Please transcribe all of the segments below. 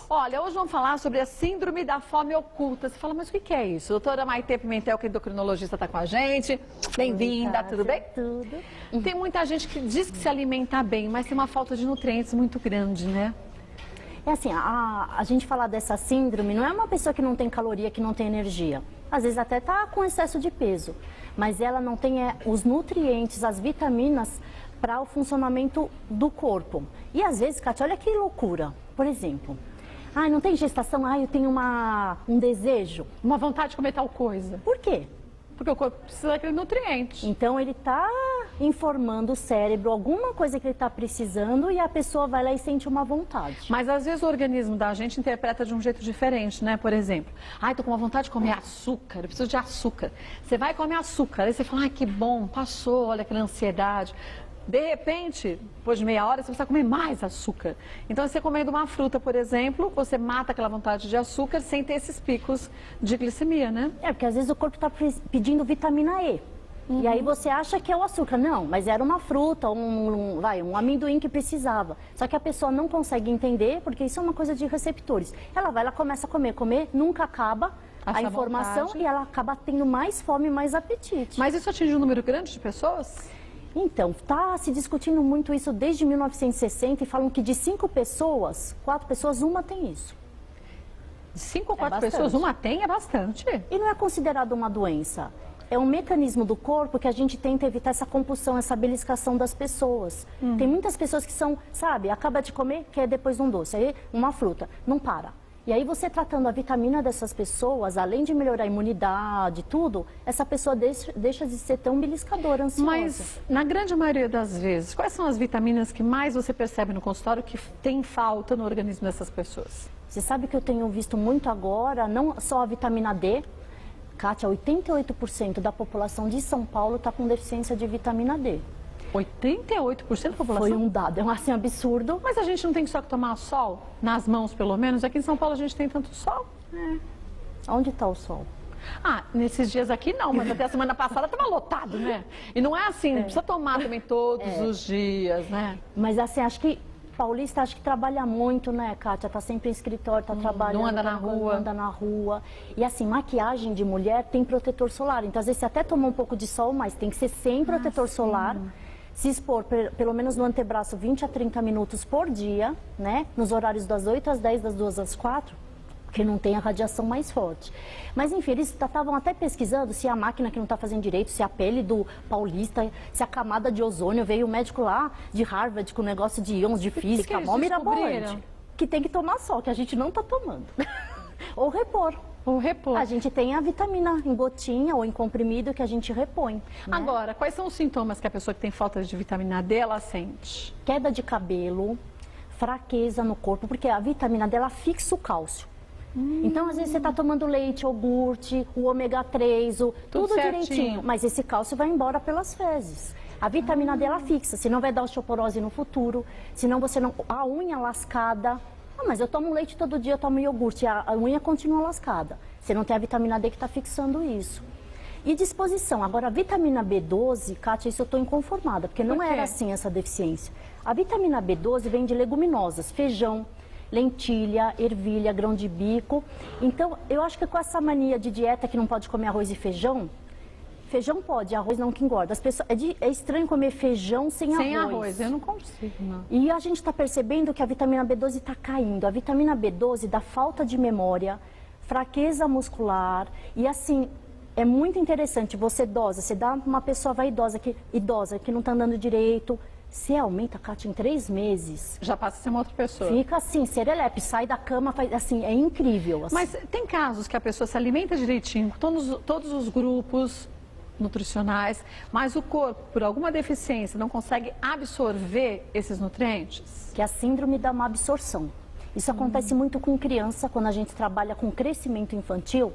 Olha, hoje vamos falar sobre a síndrome da fome oculta. Você fala, mas o que é isso? Doutora Maitê Pimentel, que é endocrinologista, está com a gente. Bem-vinda, tudo bem? Tudo. Tem muita gente que diz que se alimenta bem, mas tem uma falta de nutrientes muito grande, né? É assim, a gente falar dessa síndrome não é uma pessoa que não tem caloria, que não tem energia. Às vezes até está com excesso de peso, mas ela não tem os nutrientes, as vitaminas para o funcionamento do corpo. E às vezes, Kátia, olha que loucura. Por exemplo, não tem gestação, eu tenho um desejo. Uma vontade de comer tal coisa. Por quê? Porque o corpo precisa daquele nutriente. Então ele está informando o cérebro alguma coisa que ele está precisando e a pessoa vai lá e sente uma vontade. Mas às vezes o organismo da gente interpreta de um jeito diferente, né? Por exemplo, tô com uma vontade de comer açúcar, eu preciso de açúcar. Você vai comer açúcar, aí você fala, que bom, passou, olha aquela ansiedade. De repente, depois de meia hora, você precisa comer mais açúcar. Então, você comendo uma fruta, por exemplo, você mata aquela vontade de açúcar sem ter esses picos de glicemia, né? Porque às vezes o corpo está pedindo vitamina E. E aí você acha que é o açúcar. Não, mas era uma fruta, um amendoim que precisava. Só que a pessoa não consegue entender, porque isso é uma coisa de receptores. Ela vai, ela começa a comer, nunca acaba a informação vontade. E ela acaba tendo mais fome e mais apetite. Mas isso atinge um número grande de pessoas? Então, está se discutindo muito isso desde 1960 e falam que de 5 pessoas, 4 pessoas, uma tem isso. De 5 ou 4 pessoas, uma tem, é bastante. E não é considerado uma doença. É um mecanismo do corpo que a gente tenta evitar essa compulsão, essa beliscação das pessoas. Tem muitas pessoas que são, acaba de comer, quer depois um doce, aí uma fruta, não para. E aí você tratando a vitamina dessas pessoas, além de melhorar a imunidade, tudo, essa pessoa deixa de ser tão beliscadora, ansiosa. Mas, na grande maioria das vezes, quais são as vitaminas que mais você percebe no consultório que tem falta no organismo dessas pessoas? Você sabe que eu tenho visto muito agora, não só a vitamina D, Kátia, 88% da população de São Paulo está com deficiência de vitamina D. 88% da população? Foi um dado, assim, absurdo. Mas a gente não tem só que tomar sol? Nas mãos, pelo menos? Aqui em São Paulo a gente tem tanto sol. Onde está o sol? Nesses dias aqui não, mas até a semana passada estava lotado, né? E não é assim, não precisa tomar também todos os dias, né? Mas assim, acho que paulista trabalha muito, né, Kátia? Tá sempre em escritório, tá trabalhando. Não anda na rua. Não anda na rua. E assim, maquiagem de mulher tem protetor solar. Então, às vezes, você até toma um pouco de sol, mas tem que ser sem protetor solar. Se expor, pelo menos no antebraço, 20 a 30 minutos por dia, né? Nos horários das 8 às 10, das 2 às 4, porque não tem a radiação mais forte. Mas, enfim, eles estavam até pesquisando se a máquina que não está fazendo direito, se a pele do paulista, se a camada de ozônio, veio o médico lá de Harvard com o negócio de íons de física, mó mirabolante, que tem que tomar sol, que a gente não está tomando. Ou repor. A gente tem a vitamina em gotinha ou em comprimido que a gente repõe. Né? Agora, quais são os sintomas que a pessoa que tem falta de vitamina D, ela sente? Queda de cabelo, fraqueza no corpo, porque a vitamina D, ela fixa o cálcio. Então, às vezes, você está tomando leite, iogurte, o ômega 3, tudo direitinho. Mas esse cálcio vai embora pelas fezes. A vitamina D, ela fixa, senão vai dar osteoporose no futuro, senão você não... A unha lascada... mas eu tomo leite todo dia, eu tomo iogurte, a unha continua lascada. Você não tem a vitamina D que está fixando isso. E disposição. Agora, a vitamina B12, Kátia, isso eu estou inconformada, porque não era assim essa deficiência. A vitamina B12 vem de leguminosas, feijão, lentilha, ervilha, grão de bico. Então, eu acho que com essa mania de dieta que não pode comer arroz e feijão, feijão pode, arroz não que engorda. As pessoas, é estranho comer feijão sem arroz. Sem arroz, eu não consigo, não. E a gente está percebendo que a vitamina B12 está caindo. A vitamina B12 dá falta de memória, fraqueza muscular e assim, é muito interessante, você idosa, você dá uma pessoa idosa que não está andando direito, você aumenta, Kátia, em 3 meses. Já passa a ser uma outra pessoa. Fica assim, serelepe, sai da cama, faz, assim, é incrível. Assim. Mas tem casos que a pessoa se alimenta direitinho, todos os grupos nutricionais, mas o corpo, por alguma deficiência, não consegue absorver esses nutrientes? Que é a síndrome da má absorção. Isso acontece muito com criança, quando a gente trabalha com crescimento infantil.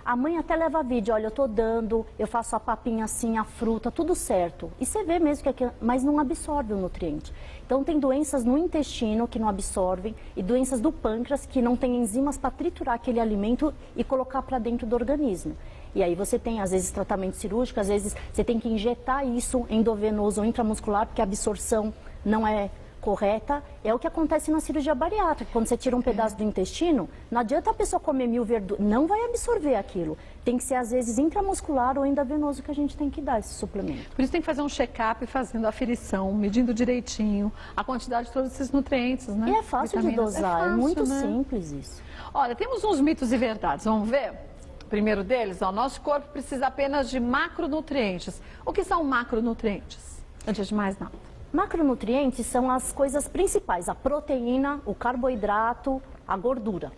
A mãe até leva vídeo, olha, eu tô dando, eu faço a papinha assim, a fruta, tudo certo. E você vê mesmo que mas não absorve o nutriente. Então tem doenças no intestino que não absorvem e doenças do pâncreas que não tem enzimas para triturar aquele alimento e colocar para dentro do organismo. E aí você tem, às vezes, tratamento cirúrgico, às vezes você tem que injetar isso endovenoso ou intramuscular, porque a absorção não é correta é o que acontece na cirurgia bariátrica. Quando você tira um pedaço do intestino, não adianta a pessoa comer 1000 verduras, não vai absorver aquilo. Tem que ser, às vezes, intramuscular ou endovenoso que a gente tem que dar esse suplemento. Por isso tem que fazer um check-up fazendo a aferição, medindo direitinho a quantidade de todos esses nutrientes, né? E é fácil de dosar, é muito simples isso. Olha, temos uns mitos e verdades, vamos ver? O primeiro deles, ó, nosso corpo precisa apenas de macronutrientes. O que são macronutrientes? Antes de mais nada. Macronutrientes são as coisas principais, a proteína, o carboidrato, a gordura.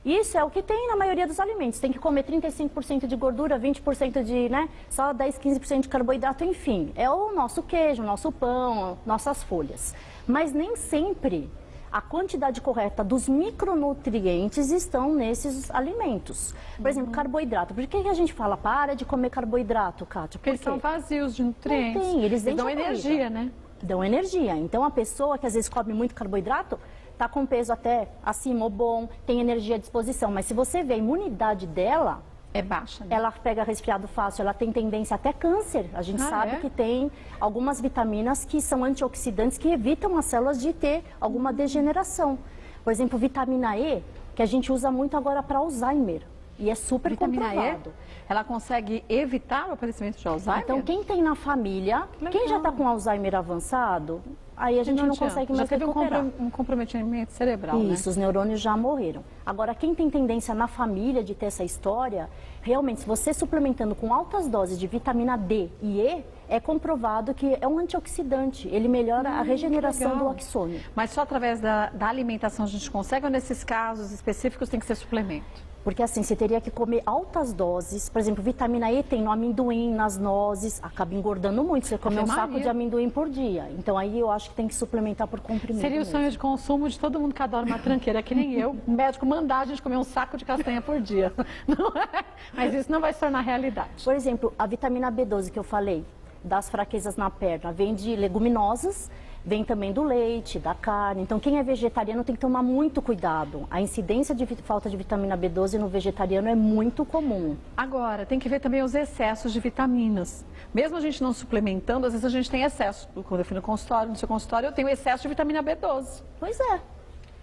Isso é o que tem na maioria dos alimentos. Tem que comer 35% de gordura, 20% de, só 10, 15% de carboidrato, enfim. É o nosso queijo, o nosso pão, nossas folhas. Mas nem sempre a quantidade correta dos micronutrientes estão nesses alimentos. Por exemplo, carboidrato. Por que a gente fala para de comer carboidrato, Kátia? Porque eles são vazios de nutrientes. Não tem, eles dão energia, né? Dão energia. Então, a pessoa que às vezes come muito carboidrato, está com peso até acima ou bom, tem energia à disposição. Mas se você vê a imunidade dela, é baixa, né? Ela pega resfriado fácil, ela tem tendência até câncer. A gente sabe que tem algumas vitaminas que são antioxidantes que evitam as células de ter alguma degeneração. Por exemplo, vitamina E, que a gente usa muito agora para Alzheimer. E é super comprovado. Ela consegue evitar o aparecimento de Alzheimer? Então, quem tem na família, quem já está com Alzheimer avançado, aí a gente não consegue mais recuperar. Um comprometimento cerebral, Isso, os neurônios já morreram. Agora, quem tem tendência na família de ter essa história, realmente, se você suplementando com altas doses de vitamina D e E, é comprovado que é um antioxidante. Ele melhora a regeneração do axônio. Mas só através da alimentação a gente consegue, ou nesses casos específicos tem que ser suplemento? Porque assim, você teria que comer altas doses. Por exemplo, vitamina E tem no amendoim, nas nozes, acaba engordando muito. Você come um saco de amendoim por dia. Então aí eu acho que tem que suplementar por comprimento. Seria o sonho de consumo de todo mundo que adora uma tranqueira, que nem eu. O médico mandar a gente comer um saco de castanha por dia. Não é? Mas isso não vai se tornar realidade. Por exemplo, a vitamina B12 que eu falei, das fraquezas na perna, vem de leguminosas, vem também do leite, da carne. Então, quem é vegetariano tem que tomar muito cuidado. A incidência de falta de vitamina B12 no vegetariano é muito comum. Agora, tem que ver também os excessos de vitaminas. Mesmo a gente não suplementando, às vezes a gente tem excesso. Quando eu fui no consultório, no seu consultório, eu tenho excesso de vitamina B12. Pois é.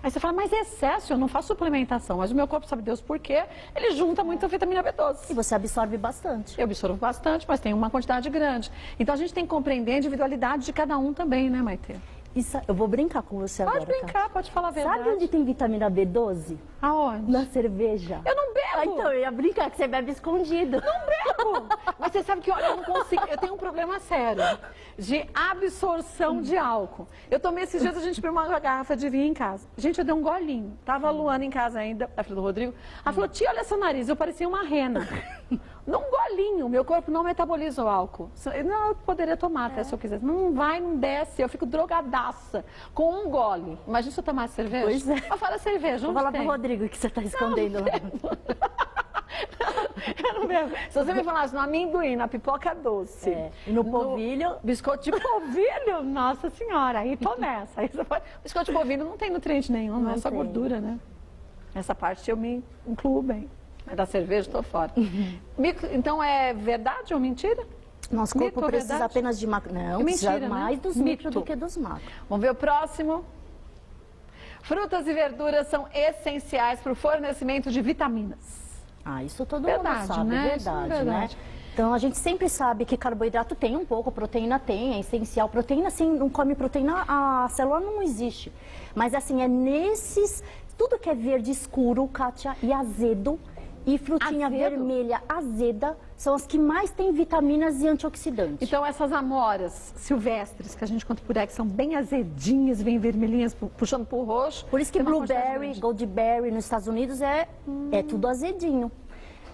Aí você fala, mas é excesso, eu não faço suplementação. Mas o meu corpo, sabe Deus por quê, ele junta muita vitamina B12. E você absorve bastante. Eu absorvo bastante, mas tem uma quantidade grande. Então a gente tem que compreender a individualidade de cada um também, né, Maitê? Isso, eu vou brincar com você agora. Pode brincar, Kátia. Pode falar a verdade. Sabe onde tem vitamina B12? Aonde? Na cerveja. Eu não bebo. Então, eu ia brincar que você bebe escondido. Não bebo. Mas você sabe que, olha, eu não consigo. Eu tenho um problema sério de absorção de álcool. Eu tomei esses dias, a gente abriu uma garrafa de vinho em casa. Gente, eu dei um golinho. Tava a Luana em casa ainda, a filha do Rodrigo. Ela falou, tia, olha seu nariz. Eu parecia uma rena. Num golinho, meu corpo não metaboliza o álcool. Não, eu poderia tomar até se eu quisesse. Não vai, não desce. Eu fico drogadaça com um gole. Imagina se eu tomasse cerveja. Pois é. Eu falo cerveja, onde Vou falar tem? pro Rodrigo que você tá escondendo lá. Eu não bebo. Se você me falasse no amendoim, na pipoca doce. E no polvilho. No biscoito de polvilho, nossa senhora, aí tô nessa. Aí biscoito de polvilho não tem nutriente nenhum, não é só gordura, né? Essa parte eu me incluo bem. Mas da cerveja, estou fora. Então, é verdade ou mentira? Nosso corpo Mito, precisa verdade? apenas de macro. Não, Mentira, precisa mais dos micro do que dos macro. Vamos ver o próximo. Frutas e verduras são essenciais para o fornecimento de vitaminas. Ah, isso todo Verdade, mundo sabe, né? verdade, né? Então, a gente sempre sabe que carboidrato tem um pouco, proteína tem, é essencial. Proteína, sim, não come proteína, a célula não existe. Mas, assim, é nesses... Tudo que é verde escuro, Kátia, e azedo, e frutinha vermelha azeda, são as que mais têm vitaminas e antioxidantes. Então, essas amoras silvestres que a gente conta por aí, que são bem azedinhas, bem vermelhinhas, puxando pro roxo. Por isso que blueberry, goldberry nos Estados Unidos é tudo azedinho.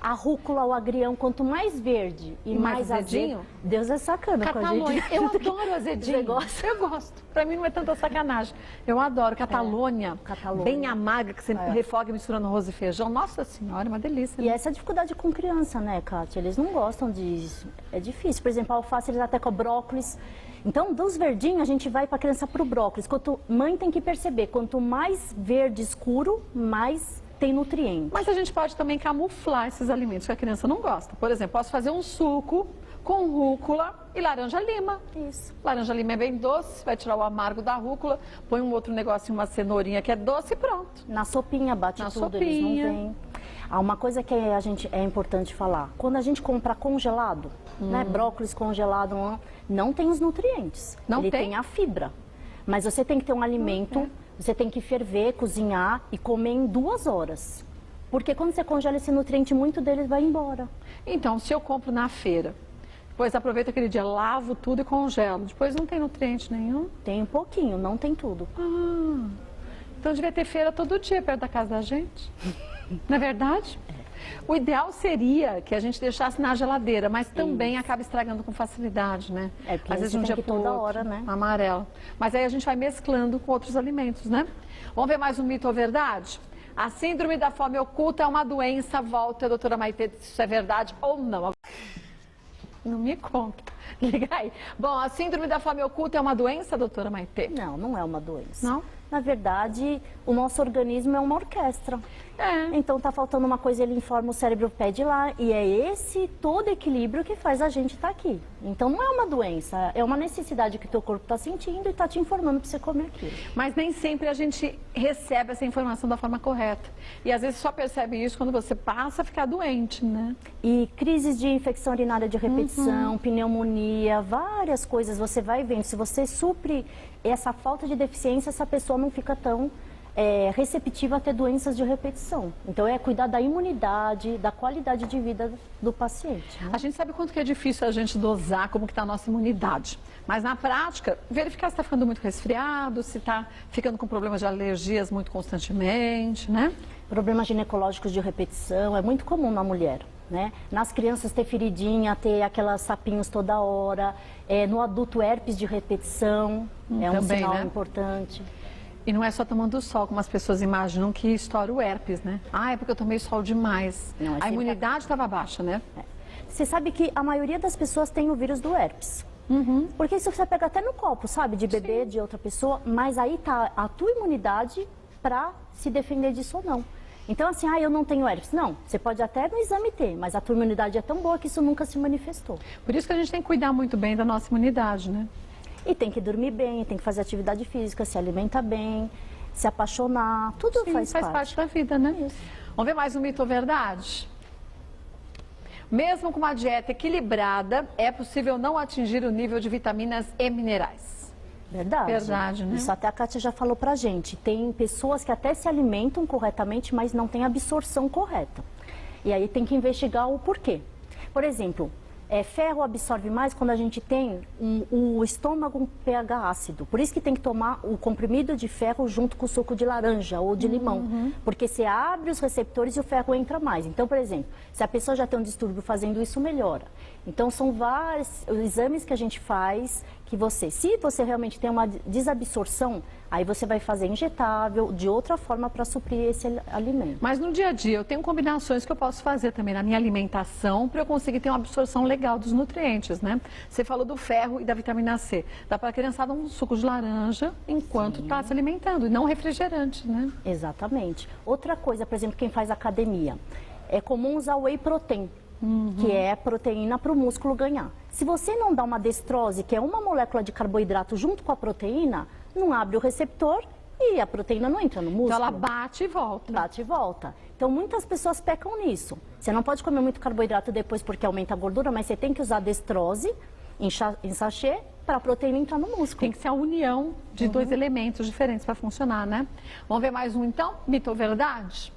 A rúcula, o agrião, quanto mais verde e mais azedinho, azedo, Deus é sacana com a gente. Eu adoro azedinho. Você gosta? Eu gosto. Pra mim não é tanta sacanagem. Eu adoro. Catalônia, bem amarga, que você refoga e mistura no arroz e feijão. Nossa senhora, é uma delícia. E essa é a dificuldade com criança, né, Kátia? Eles não gostam disso. É difícil. Por exemplo, a alface, eles até com brócolis. Então, dos verdinhos, a gente vai para a criança pro brócolis. Mãe tem que perceber, quanto mais verde escuro, mais... tem nutrientes. Mas a gente pode também camuflar esses alimentos que a criança não gosta. Por exemplo, posso fazer um suco com rúcula e laranja-lima. Isso. Laranja-lima é bem doce, vai tirar o amargo da rúcula, põe um outro negocinho, uma cenourinha que é doce e pronto. Na sopinha, bate tudo, eles não vêm. Uma coisa que é importante falar, quando a gente compra congelado, né, brócolis congelado, não tem os nutrientes. Ele tem a fibra. Mas você tem que ter um alimento, você tem que ferver, cozinhar e comer em 2 horas. Porque quando você congela esse nutriente, muito dele vai embora. Então, se eu compro na feira, depois aproveito aquele dia, lavo tudo e congelo, depois não tem nutriente nenhum? Tem um pouquinho, não tem tudo. Então devia ter feira todo dia perto da casa da gente. Não é verdade? O ideal seria que a gente deixasse na geladeira, mas também acaba estragando com facilidade, né? Porque às vezes um dia por toda outro, hora, né? Amarelo. Mas aí a gente vai mesclando com outros alimentos, né? Vamos ver mais um mito ou verdade? A síndrome da fome oculta é uma doença, volta, doutora Maitê, se isso é verdade ou não. Não me conta. Liga aí. Bom, a síndrome da fome oculta é uma doença, doutora Maitê? Não, não é uma doença. Não? Na verdade, o nosso organismo é uma orquestra. Então tá faltando uma coisa, ele informa, o cérebro pede lá, e é esse todo equilíbrio que faz a gente estar aqui. Então não é uma doença, é uma necessidade que o teu corpo está sentindo e está te informando para você comer aquilo. Mas nem sempre a gente recebe essa informação da forma correta. E às vezes só percebe isso quando você passa a ficar doente, né? E crises de infecção urinária de repetição, pneumonia, várias coisas você vai vendo. Se você supre essa falta de deficiência, essa pessoa não fica tão receptiva a ter doenças de repetição. Então é cuidar da imunidade, da qualidade de vida do paciente. Né? A gente sabe quanto que é difícil a gente dosar como que está a nossa imunidade. Mas na prática, verificar se está ficando muito resfriado, se está ficando com problemas de alergias muito constantemente, né? Problemas ginecológicos de repetição é muito comum na mulher. Né? Nas crianças ter feridinha, ter aquelas sapinhos toda hora. No adulto, herpes de repetição é um também, sinal né? importante. E não é só tomando sol, como as pessoas imaginam que estoura o herpes, né? Ah, é porque eu tomei sol demais. Não, a imunidade estava baixa, né? Você sabe que a maioria das pessoas tem o vírus do herpes. Porque isso você pega até no copo, sabe? De bebê, de outra pessoa. Mas aí tá a tua imunidade para se defender disso ou não. Então, assim, eu não tenho herpes. Não, você pode até no exame ter, mas a tua imunidade é tão boa que isso nunca se manifestou. Por isso que a gente tem que cuidar muito bem da nossa imunidade, né? E tem que dormir bem, tem que fazer atividade física, se alimentar bem, se apaixonar, tudo faz parte da vida, né? Isso. Vamos ver mais um mito ou verdade? Mesmo com uma dieta equilibrada, é possível não atingir o nível de vitaminas e minerais. Verdade, né? Isso até a Kátia já falou pra gente. Tem pessoas que até se alimentam corretamente, mas não têm absorção correta. E aí tem que investigar o porquê. Por exemplo, ferro absorve mais quando a gente tem o estômago um pH ácido. Por isso que tem que tomar o comprimido de ferro junto com o suco de laranja ou de limão. Porque você abre os receptores e o ferro entra mais. Então, por exemplo, se a pessoa já tem um distúrbio fazendo isso, melhora. Então, são vários exames que a gente faz que se você realmente tem uma desabsorção, aí você vai fazer injetável, de outra forma, para suprir esse alimento. Mas no dia a dia, eu tenho combinações que eu posso fazer também na minha alimentação para eu conseguir ter uma absorção legal dos nutrientes, né? Você falou do ferro e da vitamina C. Dá para a criançada um suco de laranja enquanto está se alimentando, e não refrigerante, né? Exatamente. Outra coisa, por exemplo, quem faz academia, é comum usar whey protein. Que é proteína para o músculo ganhar. Se você não dá uma destrose, que é uma molécula de carboidrato junto com a proteína, não abre o receptor e a proteína não entra no músculo. Então ela bate e volta. Bate e volta. Então muitas pessoas pecam nisso. Você não pode comer muito carboidrato depois porque aumenta a gordura, mas você tem que usar destrose em sachê para a proteína entrar no músculo. Tem que ser a união de dois elementos diferentes para funcionar, né? Vamos ver mais um então? Mito ou verdade?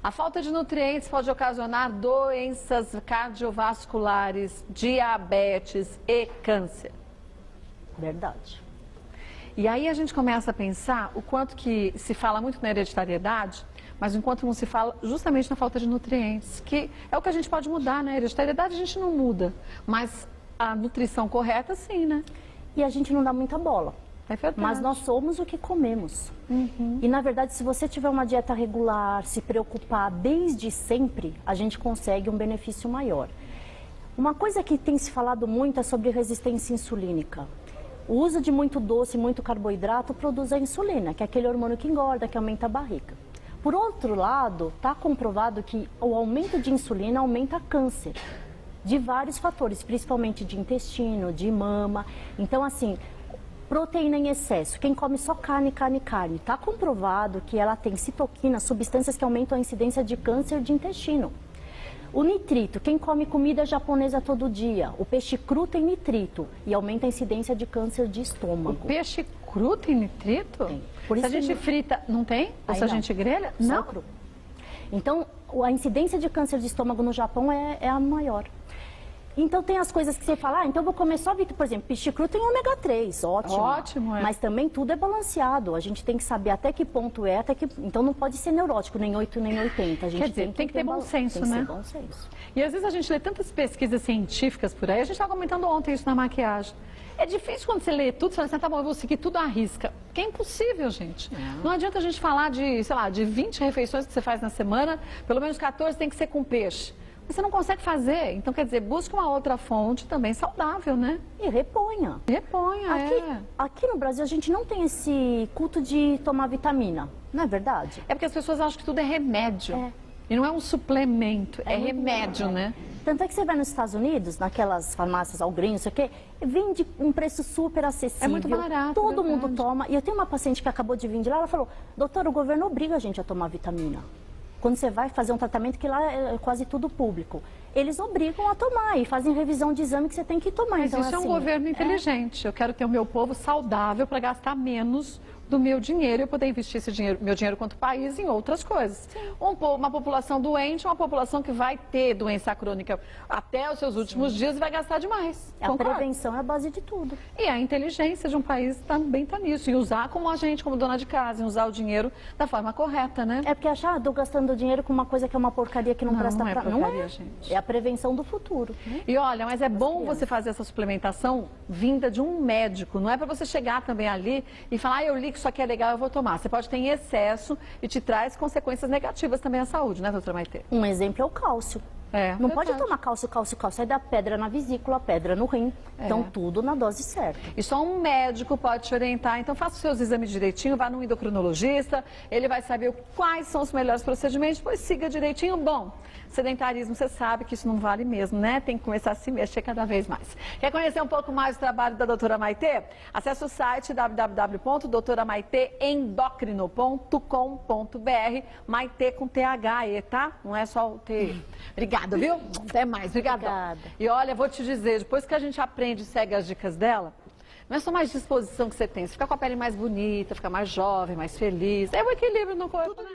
A falta de nutrientes pode ocasionar doenças cardiovasculares, diabetes e câncer. Verdade. E aí a gente começa a pensar o quanto que se fala muito na hereditariedade, mas enquanto não se fala justamente na falta de nutrientes, que é o que a gente pode mudar, né? A hereditariedade a gente não muda, mas a nutrição correta sim, né? E a gente não dá muita bola. É verdade. Mas nós somos o que comemos. E, na verdade, se você tiver uma dieta regular, se preocupar desde sempre, a gente consegue um benefício maior. Uma coisa que tem se falado muito é sobre resistência insulínica. O uso de muito doce, muito carboidrato produz a insulina, que é aquele hormônio que engorda, que aumenta a barriga. Por outro lado, está comprovado que o aumento de insulina aumenta câncer. de vários fatores, principalmente de intestino, de mama. Então, assim, proteína em excesso. Quem come só carne, está comprovado que ela tem citoquinas, substâncias que aumentam a incidência de câncer de intestino. O nitrito, quem come comida japonesa todo dia, o peixe cru tem nitrito e aumenta a incidência de câncer de estômago. O peixe cru tem nitrito? Tem. Se a gente frita, não tem? Ou se a gente grelha? Só Não. cru. Então, a incidência de câncer de estômago no Japão é a maior. Então, tem as coisas que você fala, então eu vou comer só vitamina, por exemplo, peixe cru tem ômega 3, ótimo. Ótimo, é. Mas também tudo é balanceado, a gente tem que saber até que ponto é, então não pode ser neurótico, nem 8 nem 80. A gente Quer dizer, tem que ter bom senso, tem né? que ter bom senso. E às vezes a gente lê tantas pesquisas científicas por aí, a gente estava comentando ontem isso na maquiagem. É difícil quando você lê tudo, você fala assim, tá bom, eu vou seguir tudo à risca. Porque é impossível, gente. Não adianta a gente falar de, sei lá, de 20 refeições que você faz na semana, pelo menos 14 tem que ser com peixe. Mas você não consegue fazer. Então, quer dizer, busque uma outra fonte também saudável, né? E reponha. Reponha, Aqui no Brasil a gente não tem esse culto de tomar vitamina, não é verdade? É porque as pessoas acham que tudo é remédio. É. E não é um suplemento, é remédio, né? Tanto é que você vai nos Estados Unidos, naquelas farmácias Walgreens, não sei o quê, vende um preço super acessível. É muito barato. Todo verdade. mundo toma. E eu tenho uma paciente que acabou de vir de lá, ela falou, doutor, o governo obriga a gente a tomar vitamina. Quando você vai fazer um tratamento que lá é quase tudo público. Eles obrigam a tomar e fazem revisão de exame que você tem que tomar. Mas então, isso assim, é um governo inteligente. Eu quero ter o meu povo saudável para gastar menos do meu dinheiro e eu poder investir esse dinheiro, meu dinheiro quanto país em outras coisas. Uma população doente, uma população que vai ter doença crônica até os seus últimos dias e vai gastar demais. A prevenção é a base de tudo. E a inteligência de um país também está nisso. E usar como a gente, como dona de casa, e usar o dinheiro da forma correta, né? É porque achar, estou gastando dinheiro com uma coisa que é uma porcaria que não presta pra... Não Não é, gente. É a prevenção do futuro. E olha, mas é bom você fazer essa suplementação vinda de um médico. Não é para você chegar também ali e falar, eu li que isso aqui é legal, eu vou tomar. Você pode ter em excesso e te traz consequências negativas também à saúde, né, doutora Maitê? Um exemplo é o cálcio. Não verdade. pode tomar cálcio. Aí dá pedra na vesícula, pedra no rim. Então, tudo na dose certa. E só um médico pode te orientar. Então, faça os seus exames direitinho, vá num endocrinologista, ele vai saber quais são os melhores procedimentos, depois siga direitinho. Bom, sedentarismo, você sabe que isso não vale mesmo, né? Tem que começar a se mexer cada vez mais. Quer conhecer um pouco mais do trabalho da doutora Maitê? Acesse o site www.doutoramaiteendocrino.com.br, Maitê com THE, tá? Não é só o T. Obrigada, viu? Até mais, obrigada. E olha, vou te dizer, depois que a gente aprende e segue as dicas dela, não é só mais disposição que você tem, você fica com a pele mais bonita, fica mais jovem, mais feliz, é o equilíbrio no corpo, né?